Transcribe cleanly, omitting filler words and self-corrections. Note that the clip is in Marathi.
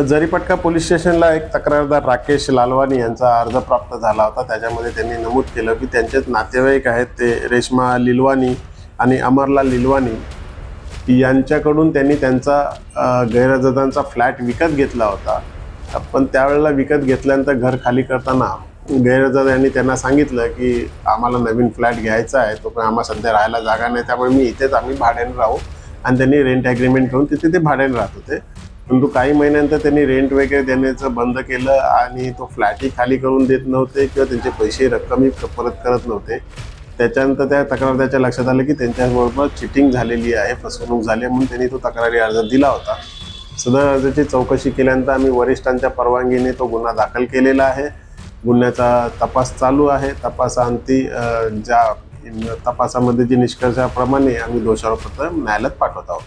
जरीपटका पोलीस स्टेशनला एक तक्रारदार राकेश लालवानी यांचा अर्ज प्राप्त झाला होता। त्याच्यामध्ये त्यांनी नमूद केलं की त्यांचेच नातेवाईक आहेत ते रेश्मा लिलवानी आणि अमरलाल लिलवानी यांच्याकडून त्यांनी त्यांचा गैरहजरांचा फ्लॅट विकत घेतला होता। पण त्यावेळेला विकत घेतल्यानंतर घर खाली करताना गैरहजर यांनी त्यांना सांगितलं की आम्हाला नवीन फ्लॅट घ्यायचा आहे, तो पण आम्हाला सध्या राहायला जागा नाही, त्यामुळे आम्ही भाड्याने राहू। आणि त्यांनी रेंट ॲग्रीमेंट करून तिथे ते भाड्याने राहत होते। परंतु काही महिन्यानंतर त्यांनी रेंट वगैरे देण्याचं बंद केलं आणि तो फ्लॅटही खाली करून देत नव्हते किंवा त्यांचे पैसे रक्कमही परत करत नव्हते। त्याच्यानंतर त्या तक्रारदाराच्या लक्षात आलं की त्यांच्याबरोबर चिटिंग झालेली आहे, फसवणूक झाली, म्हणून त्यांनी तो तक्रारी अर्ज दिला होता। सदर अर्जाची चौकशी केल्यानंतर आम्ही वरिष्ठांच्या परवानगीने तो गुन्हा दाखल केलेला आहे। गुन्ह्याचा तपास चालू आहे। तपासाअंती ज्या तपासामध्ये जी निष्कर्षाप्रमाणे आम्ही दोषारोपपत्र न्यायालयात पाठवत आहोत।